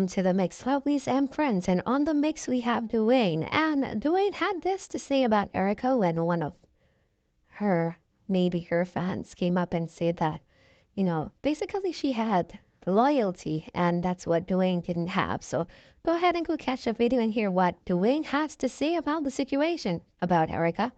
welcome to the Mix, lovelies and friends. And on the mix, we have Dwayne. And Dwayne had this to say about Erica when one of her, maybe her fans, came up and said that, basically she had loyalty, and that's what Dwayne didn't have. So go ahead and go catch the video and hear what Dwayne has to say about the situation about Erica.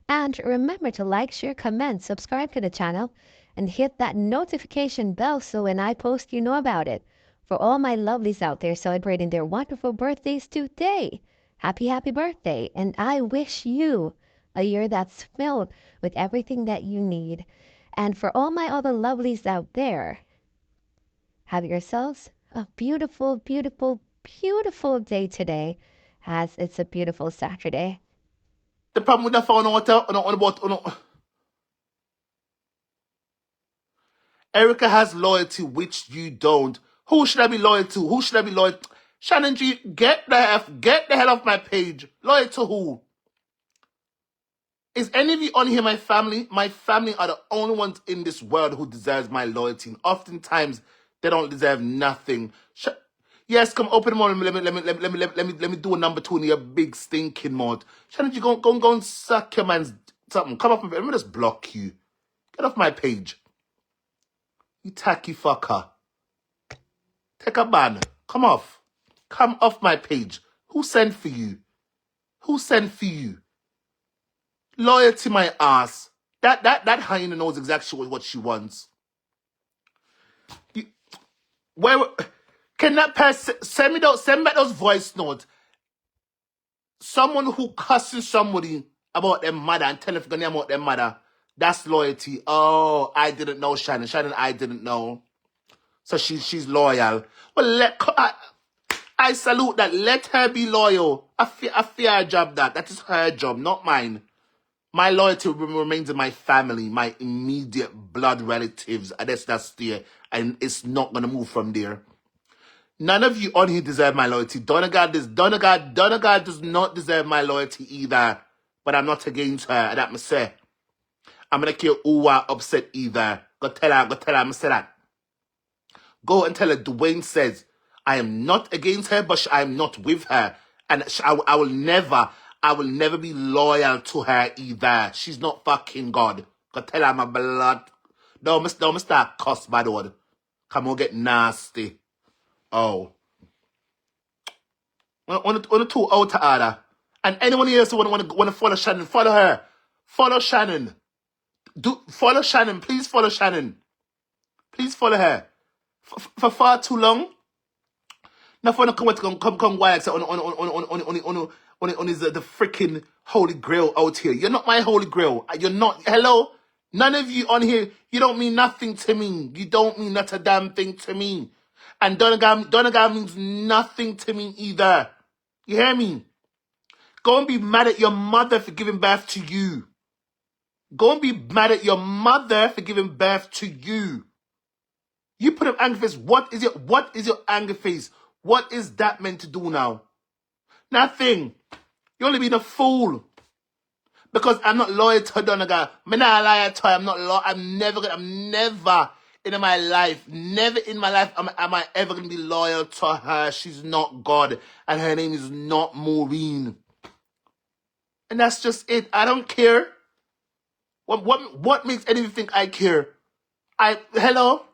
And remember to like, share, comment, subscribe to the channel, and hit that notification bell so when I post, you know about it. For all my lovelies out there celebrating their wonderful birthdays today, happy, happy birthday. And I wish you a year that's filled with everything that you need. And for all my other lovelies out there, have yourselves a beautiful, beautiful, beautiful day today, as it's a beautiful Saturday. The problem with the phone, about Erica has loyalty, which you don't. Who should I be loyal to? Who should I be loyal? Shannon G, get the hell off my page. Loyal to who? Is any of you on here my family? My family are the only ones in this world who deserves my loyalty. And oftentimes, they don't deserve nothing. Yes, come open them on. Let me do a number 2 in your big stinking mouth. Shannon G, go and suck your man's something. Come off my page. Let me just block you. Get off my page. You tacky fucker. Take a ban. Come off. Come off my page. Who sent for you? Who sent for you? Loyalty, my ass. That hyena knows exactly what she wants. Where can that person send me back those voice notes? Someone who cussing somebody about their mother and telling them about their mother. That's loyalty. Oh, I didn't know, Shannon. Shannon, I didn't know. So she's loyal. Well, I salute that. Let her be loyal. I fear her job that. That is her job, not mine. My loyalty remains in my family, my immediate blood relatives. And that's there. And it's not going to move from there. None of you on here deserve my loyalty. Donna does not deserve my loyalty either. But I'm not against her. That me say. I'm going to kill Uwa upset either. Go tell her, I'm say that. Go and tell her Dwayne says, I am not against her, but I am not with her. And I will never be loyal to her either. She's not fucking God. Go tell her my blood. Don't start cuss, bad word. Come on, get nasty. Oh. On the 2 out of order. And anyone here who want to follow Shannon, follow her. Follow Shannon. Follow Shannon. Please follow Shannon. Please follow her. For far too long. Nothing come why on is the freaking holy grail out here. You're not my holy grail. You're not. Hello? None of you on here, you don't mean nothing to me. You don't mean not a damn thing to me. And Donna means nothing to me either. You hear me? Go and be mad at your mother for giving birth to you. Go and be mad at your mother for giving birth to you. You put up angry face. What is your angry face? What is that meant to do now? Nothing. You're only being a fool. Because I'm not loyal to Donna. I'm not loyal to her. I'm never in my life, never in my life am I ever going to be loyal to her. She's not God. And her name is not Maureen. And that's just it. I don't care. What makes anyone think I care? Hello?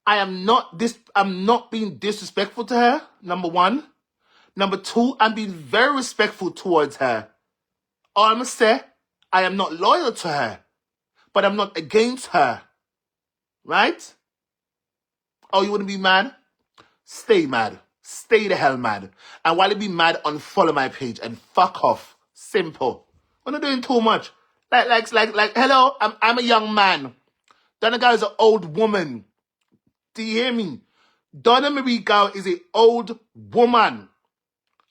I'm not being disrespectful to her, number 1. Number 2, I'm being very respectful towards her. All I'm going to say, I am not loyal to her, but I'm not against her. Right? Oh, you wouldn't be mad? Stay mad. Stay the hell mad. And while you be mad, unfollow my page and fuck off. Simple. We're not doing too much. Like, hello, I'm a young man. Donna Gal is an old woman. Do you hear me? Donna Marie Gal is an old woman.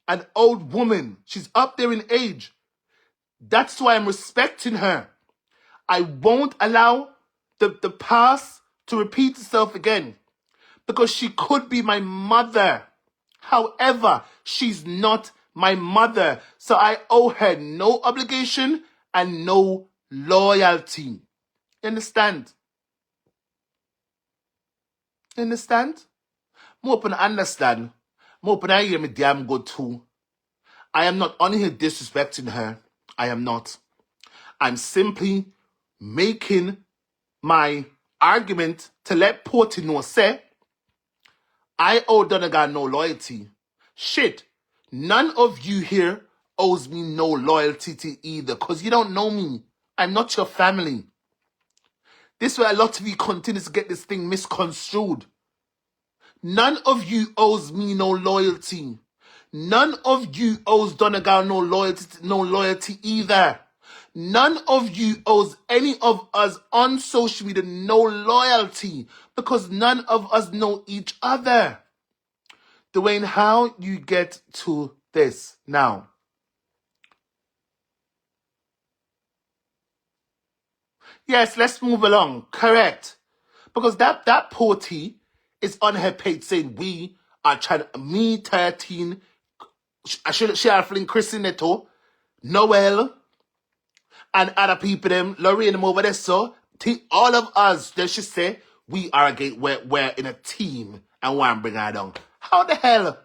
An old woman. She's up there in age. That's why I'm respecting her. I won't allow the past to repeat itself again. Because she could be my mother. However, she's not my mother. So I owe her no obligation and no loyalty. You understand? You understand? I'm open to understand. I'm open to hear me damn good too. I am not on here disrespecting her. I am not. I'm simply making my argument to let Porty know, say, I owe Donna no loyalty. Shit, none of you here owes me no loyalty to either, because you don't know me. I'm not your family. This way a lot of you continue to get this thing misconstrued. None of you owes me no loyalty. None of you owes Donegal no loyalty either. None of you owes any of us on social media no loyalty because none of us know each other. Dwayne, how you get to this now? Yes, let's move along. Correct. Because that Porty is on her page saying we are trying me 13 she are feeling Chrissy Neto, Noel, and other people them, Lorraine them over there, so all of us, they should say, we are against, we're in a team and want to bring her down. How the hell?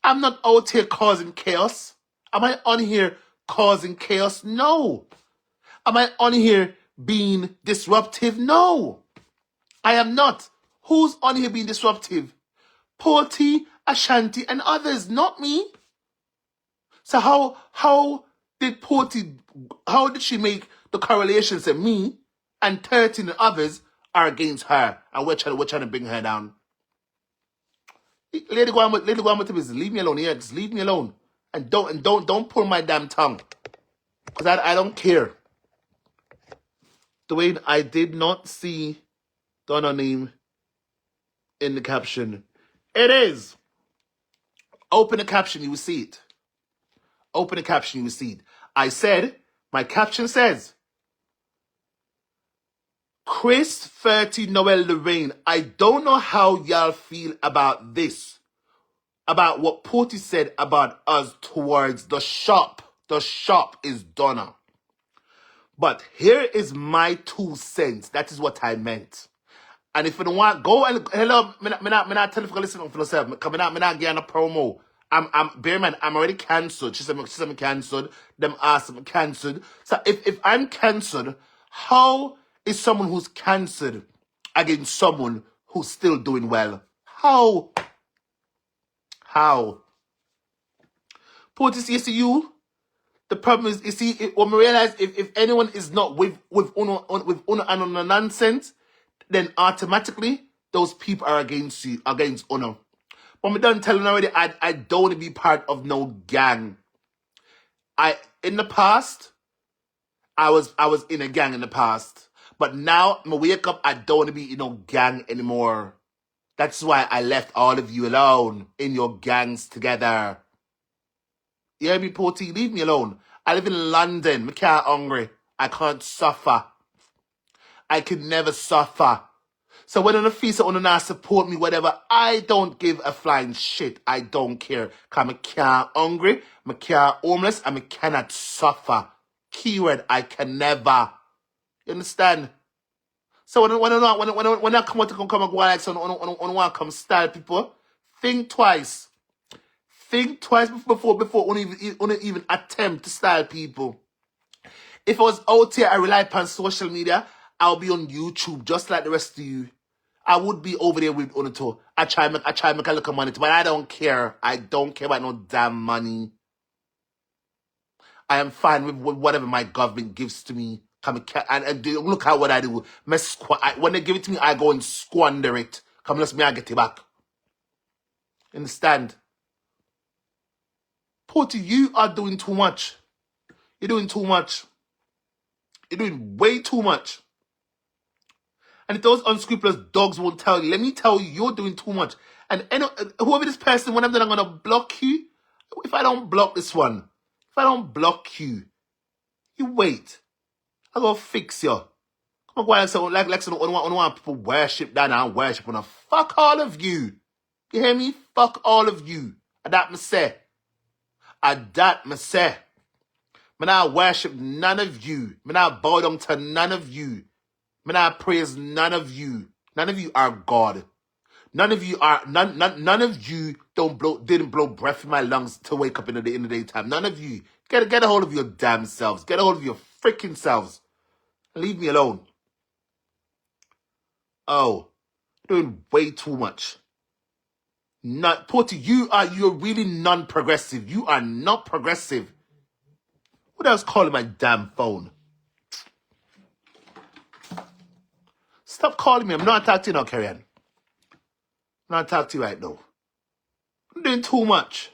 I'm not out here causing chaos. Am I on here causing chaos? No. Am I on here being disruptive? No. I am not. Who's on here being disruptive? Porty, Ashanti, and others, not me. So how did Porty, how did she make the correlations that me and 13 and others are against her and we're trying to bring her down? Lady, go on with the business. Leave me alone. Yeah, just leave me alone. And don't pull my damn tongue. Because I don't care. Dwayne, I did not see Donna name in the caption. It is. Open the caption, you will see it. Open the caption, you will see it. I said, my caption says, Chris 30 Noel Lorraine, I don't know how y'all feel about this. About what Porty said about us towards the shop. The shop is Donna. But here is my 2 cents. That is what I meant. And if you don't want, go and hello, me not tell you to listen for yourself. Coming out, me not getting a promo. Bear man, I'm already cancelled. She said me cancelled. Them asked me cancelled. So if I'm cancelled, how is someone who's cancelled against someone who's still doing well? How? Put this, you see you. The problem is, you see, when we realize if anyone is not with Uno and on nonsense, then automatically those people are against you, against Uno. But me done telling already, I don't want to be part of no gang. In the past, I was in a gang in the past. But now, me wake up, I don't want to be in no gang anymore. That's why I left all of you alone in your gangs together. You hear me, Porty? Leave me alone. I live in London. Me can't hungry. I can't suffer. I can never suffer. So when on the feast on not support me, whatever, I don't give a flying shit. I don't care. Cause I can't hungry, I can't homeless, and I cannot suffer. Keyword, I can never. You understand? So when I come out to come and go like so, when I come style people, think twice. Think twice before even attempt to style people. If I was out here, I rely upon social media, I'll be on YouTube just like the rest of you. I would be over there with Unato. I try make a little money, but I don't care. I don't care about no damn money. I am fine with whatever my government gives to me. And look at what I do. When they give it to me, I go and squander it. Come, let me, I get it back. Understand? Porty, you are doing too much. You're doing too much. You're doing way too much. And if those unscrupulous dogs won't tell you, let me tell you, you're doing too much. And whoever this person, when I'm done, I'm going to block you. If I don't block this one, if I don't block you, you wait. I'm going to fix you. Come on, go on, so like some one people worship down and worship on a fuck all of you. You hear me? Fuck all of you. That me say. That me say. Me not worship none of you. Me not bow down to none of you. Me not praise none of you. None of you are God. None of you didn't blow breath in my lungs to wake up in the daytime. None of you. Get a hold of your damn selves. Get a hold of your freaking selves. Leave me alone. Oh, doing way too much. Not Porty, you're really non-progressive. You are not progressive. What else calling my damn phone? Stop calling me. I'm not talking to you now, Carrie Ann. I'm not talking to you right now. I'm doing too much.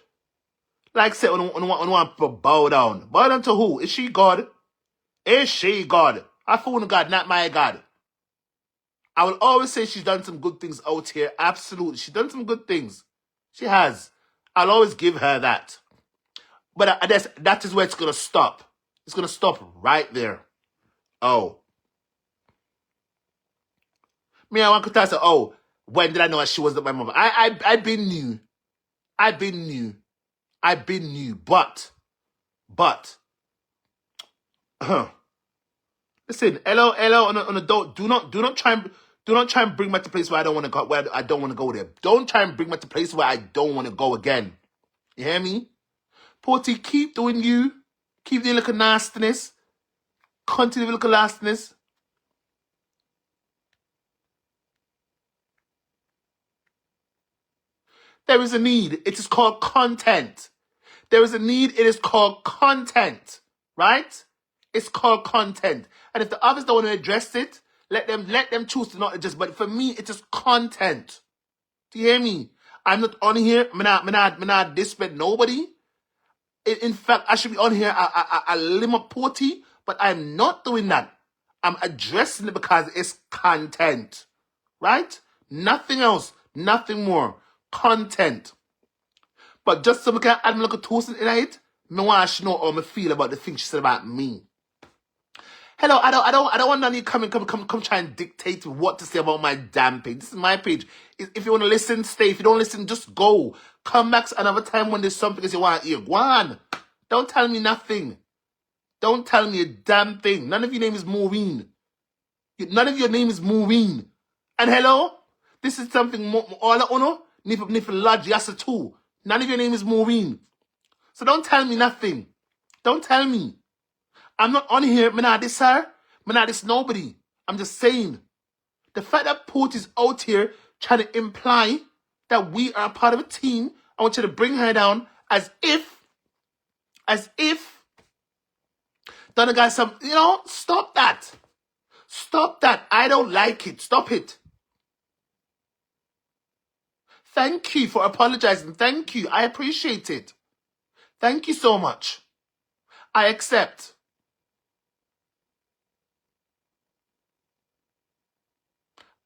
Like I said, I want to bow down. Bow down to who? Is she God? Is she God? I phone God, not my God. I will always say she's done some good things out here. Absolutely. She's done some good things. She has. I'll always give her that. But that is where it's going to stop. It's going to stop right there. Oh. Me, I want to say, oh, when did I know that she wasn't my mother? I've been new. But, listen, hello, on a do not try and bring me to a place where I don't want to go, where I don't want to go there. Don't try and bring me to a place where I don't want to go again. You hear me? Porty, keep doing you. Keep doing little nastiness. Continue with little nastiness. There is a need. It is called content. There is a need. It is called content. Right? It's called content. And if the others don't want to address it, let them choose to not address. But for me, it is content. Do you hear me? I'm not on here. I'm not disrespect nobody. In fact, I should be on here a limit Porty, but I'm not doing that. I'm addressing it because it's content. Right? Nothing else. Nothing more. Content. But just so I can add a little toast in it, I want to know how I feel about the things she said about me. Hello, I don't want none of you come try and dictate what to say about my damn page. This is my page. If you want to listen, stay. If you don't listen, just go. Come back another time when there's something that you want to hear. Go on. Don't tell me nothing. Don't tell me a damn thing. None of your name is Maureen. None of your name is Maureen. And hello? This is something more all I know. Nif lodge yasa too. None of your name is Maureen. So don't tell me nothing. Don't tell me. I'm not on here. I'm not this her. I'm not this nobody. I'm just saying. The fact that Port is out here trying to imply that we are a part of a team, I want you to bring her down as if Donna got some, stop that. Stop that. I don't like it. Stop it. Thank you for apologizing. Thank you. I appreciate it. Thank you so much. I accept.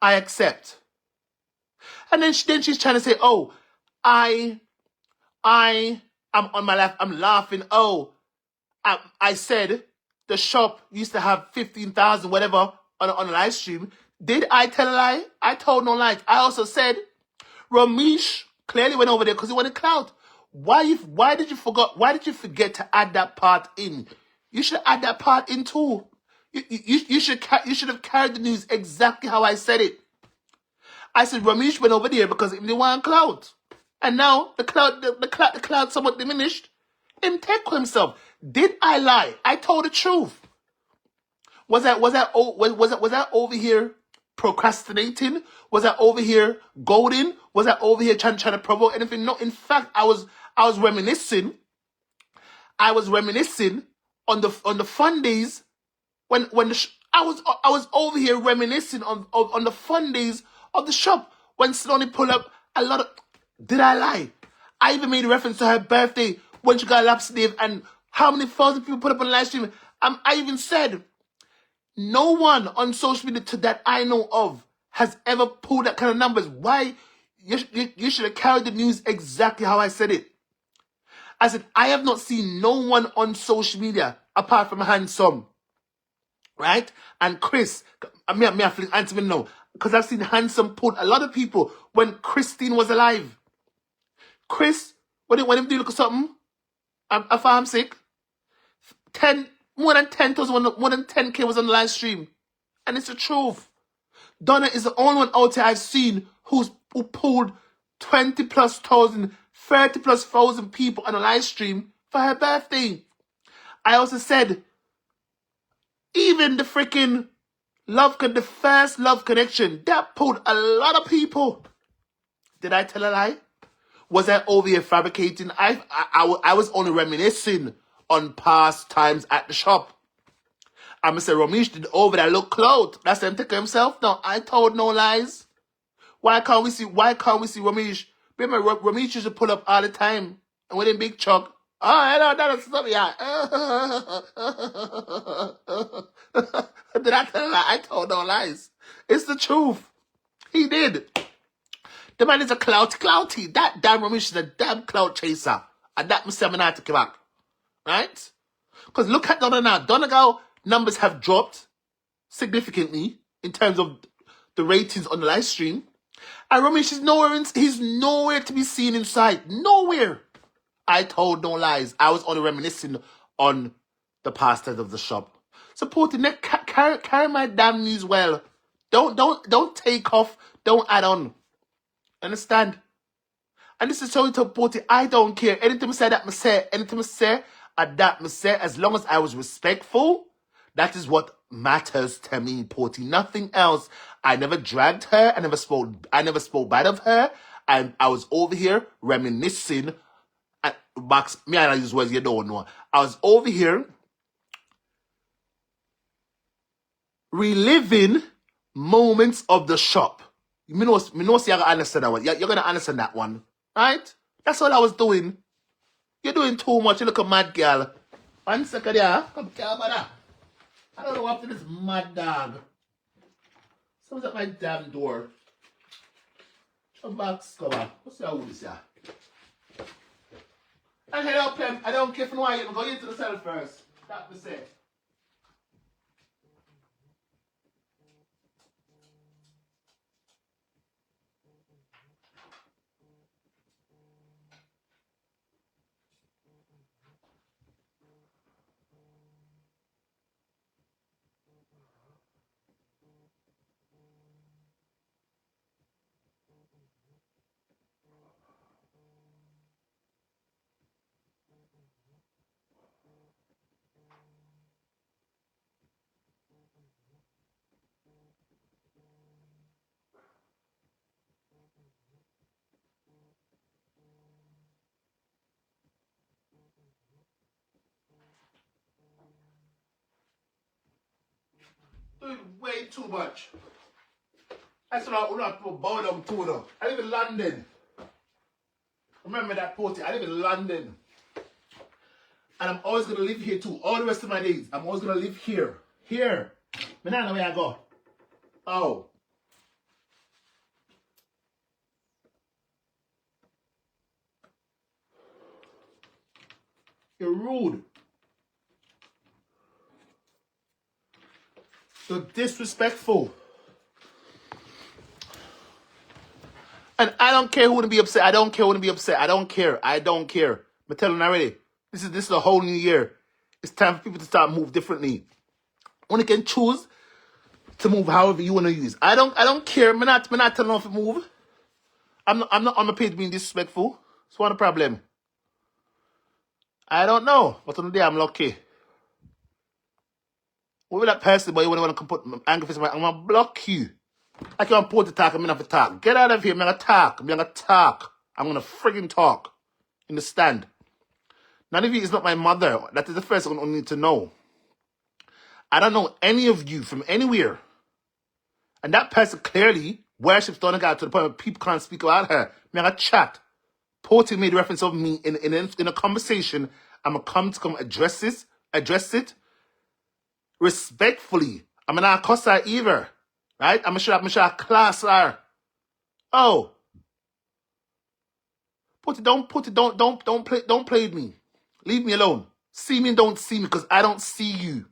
I accept. And then she's trying to say, oh, I'm on my left. I'm laughing. Oh, I said the shop used to have 15,000 whatever on a live stream. Did I tell a lie? I told no lies. I also said Ramesh clearly went over there because he wanted clout. Why did you forget to add that part in? You should add that part in too. You should have carried the news exactly how I said it. I said Ramesh went over there because they want clout. And now the cloud somewhat diminished. Him take himself. Did I lie? I told the truth. Was I over here procrastinating? Was I over here goading? Was I over here trying to provoke anything? No, in fact, I was reminiscing. I was reminiscing on the fun days when I was over here reminiscing on the fun days of the shop when Sonny pulled up a lot of. Did I lie? I even made a reference to her birthday when she got a lap sleeve and how many thousand people put up on the live stream. I even said no one on social media that I know of has ever pulled that kind of numbers. Why? You should have carried the news exactly how I said it. I said, I have not seen no one on social media apart from Handsome. Right? And Chris, I feel answer me no. Because I've seen Handsome put a lot of people when Christine was alive. Chris, when him do look at something, I I'm sick. More than 10,000, more than 10K was on the live stream. And it's the truth. Donna is the only one out there I've seen who's who pulled 20 plus thousand, 30 plus thousand people on a live stream for her birthday. I also said, even the freaking the first Love Connection, that pulled a lot of people. Did I tell a lie? Was I over here fabricating? I was only reminiscing on past times at the shop. I'm say Ramesh did over that look clothes. That's him take himself. No, I told no lies. Why can't we see Ramesh? Remember, Ramesh used to pull up all the time. And with a big chuck. Oh, hello, that's stuff, yeah. Did I tell a lie? I told no lies. It's the truth. He did. The man is a clouty. That damn Ramesh is a damn clout chaser. And that must have to come back. Right? Because look at Donna now. Donna girl numbers have dropped significantly in terms of the ratings on the live stream. And Ramesh is he's nowhere to be seen inside. Nowhere. I told no lies. I was only reminiscing on the past times of the shop. Supporting that carry my damn news well. Don't take off. Don't add on. Understand? And this is so important. I don't care. Anything I say that I say. Anything I say that I say. As long as I was respectful, that is what matters to me, Porty. Nothing else. I never dragged her. I never spoke bad of her. And I was over here reminiscing. Max, me and I use words you don't know. I was over here reliving moments of the shop. Me know see you're gonna understand that one. You're gonna understand that one. Right? That's all I was doing. You're doing too much. You look a mad girl. 1 second, yeah. Come here, brother. I don't know what happened to this mad dog. Someone's at my damn door. Come back, cover. What's your with this, yeah? And head up, Pem. I don't care for why you're going into the cell first. That to say. Doing way too much. That's what I want to bow down to though. I live in London. Remember that Porty? I live in London. And I'm always going to live here too. All the rest of my days. I'm always going to live here. Here. But now where I go. Oh. You're rude. You're disrespectful. And I don't care who to be upset. I don't care who to be upset. I don't care. I'm telling you already. This is a whole new year. It's time for people to start move differently. When you can choose to move however you want to use. I don't care. I'm not telling them to move. I'm not on the page being disrespectful. It's one problem. I don't know. But on the day I'm lucky. What will that person, but you want to come put angry face, I'm gonna block you. I can't put the talk, I'm gonna have to talk. Get out of here, I'm gonna talk. I'm gonna friggin' talk. Understand? None of you is not my mother. That is the first one I need to know. I don't know any of you from anywhere. And that person clearly worships Donna God to the point where people can't speak about her. I'm gonna chat. Porty made reference of me in a conversation. I'm gonna come address it respectfully. I'm not cuss her either. Right? I'm sure class her. Oh. Don't play with me. Leave me alone. See me and don't see me because I don't see you.